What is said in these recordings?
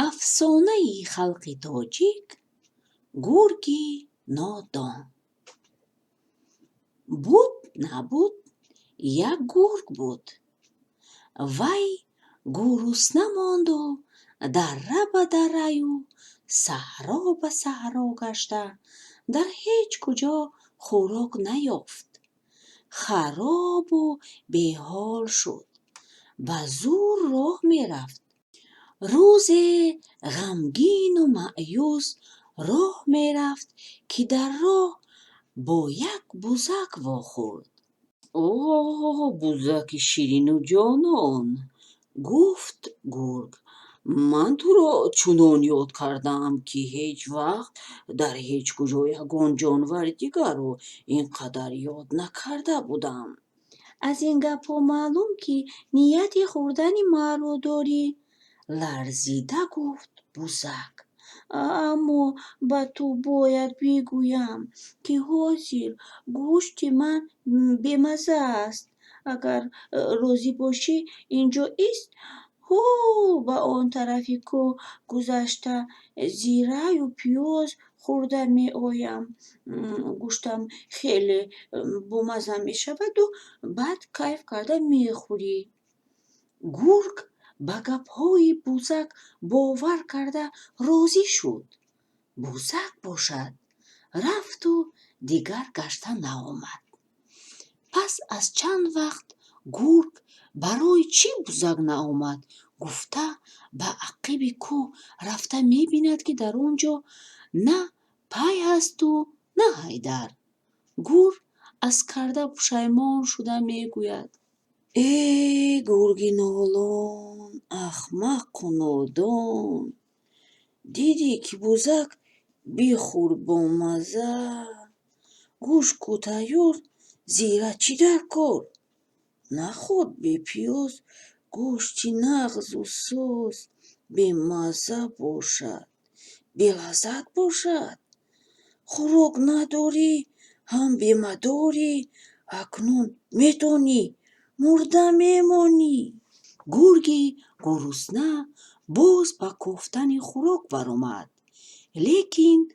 افسانه خلق تاجیک گرگی نادان. بود نبود یک گرگ بود. وی گرسنه ماند و دره به دره‌یو صحرا به صحرا گشته در هیچ کجا خوراک نیافت. خراب و بیحال شد. به زور راه می رفت. روز غمگین و مایوس راه می رفت که در راه با یک بزک واخورد. اوه بزک شیرین و جانان، گفت گرگ، من تو را چنان یاد کردم که هیچ وقت در هیچ کجا یگان جانور دیگر رو اینقدر یاد نکرده بودم. از این گپا معلوم که نیت خوردن ما رو داری. لرزیده گفت بزک، اما به تو باید بگویم که حاضر گوشت من بمزه است. اگر راضی باشی اینجا است. هو به آن طرفی که گذشته زیره و پیاز خورده می آیم. گوشتم خیلی بامزه می شود و بعد کیف کرده می خوری. گرگ به گپهای بزک باور کرده راضی شد. بزک باشد. رفت و دیگر گشته نآمد. پس از چند وقت گرگ برای چی بزک نآمد گفته به عقب کوه رفته می بیند که در آنجا نه پی هست و نه حیدر. گرگ از کرده پشیمان شده می گوید ای گرگ نالان، احمق و نادان، دیدی که بزک بیخور بامزه، گوشت کو تیار زیره چی در کار، نخورد بی پیاز گوشتی نغز و سوس، بی مزه باشد بی لذت باشد، خوراک نداری هم بیمه داری، اکنون میدانی مرده میمانی. گرگی گرسنه باز به کوفتن خوراک برآمد، لیکن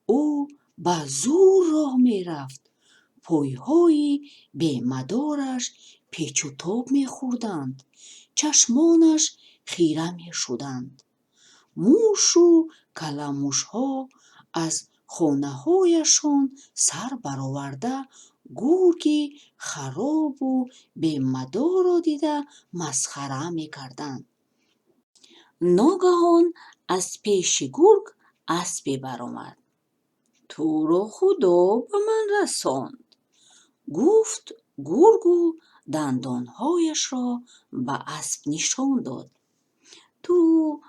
او به زور راه می رفت. پایهای بیمدارش پیچ و تاب می خوردند. چشمانش خیره می شدند. موش و کلموش ها از خانه هایشان سر برآورده گرگی خراب و بیمدار را دیده مسخره می کردند. ناگهان از پیش گرگ اسبی برآمد. تو را خدا به من رساند، گفت گرگ و دندانهایش را به اسب نشان داد. تو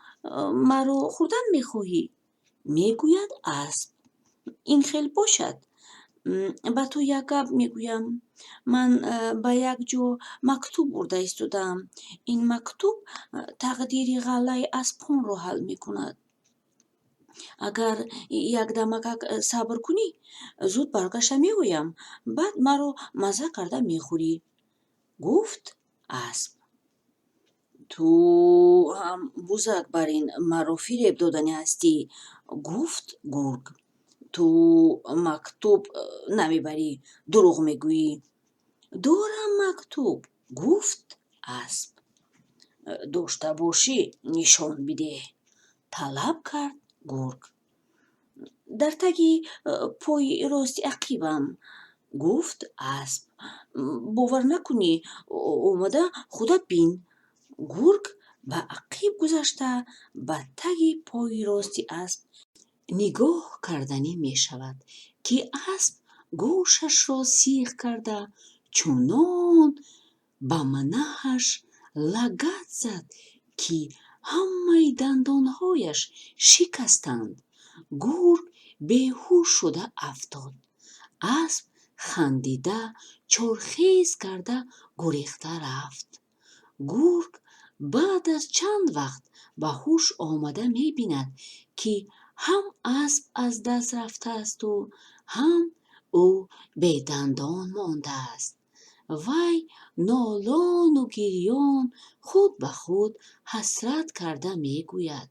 مرا خوردن میخواهی؟ میگوید اسب. این خیلی باشد. به تو یک گپ میگویم. من به یک جا مکتوب برده ایستادم. این مکتوب تقدیر غله اسبان را حل میکند. اگر یک دمک صبر کنی زود برگشته میآیم، بعد مرا مزه کرده میخوری. گفت اسب. تو هم بزک بر این مرا فریب دادنی هستی. گفت گرگ. تو مکتوب نمیبری، دروغ میگویی. دارم مکتوب. گفت اسب. داشته باشی نشان بده، طلب کرد گرگ. در تگی پای راست عقیبم. گفت اسب. باور نکنی اومده خودت بین. گرگ به عقیب گذشته به تگ پای راستی اسب نگاه کردنی می شود که اسب گوشش را سیخ کرده چنان به منهش لگد زد که همه دندانهایش شکستند. گرگ بیهوش شده افتاد. اسب خندیده چرخیز کرده گریخته رفت. گرگ بعد از چند وقت به هوش آمده می بیند که هم اسب از دست رفته است و هم او بی دندان مانده است. وی نالان و گریان خود به خود حسرت کرده می گوید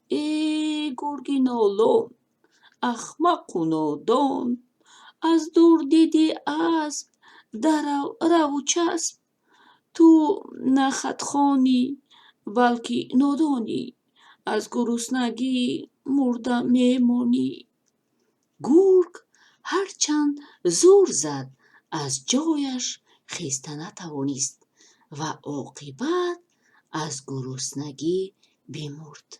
ای گرگی نالون، احمق و نادان، از دور دیدی اسب رو و چسب. تو نه خودخوانی بلکه نادانی، از گرسنگی مرده میمانی. گرگ هرچند زور زد از جایش خیسته نتوانست و عاقبت از گرسنگی بمرد.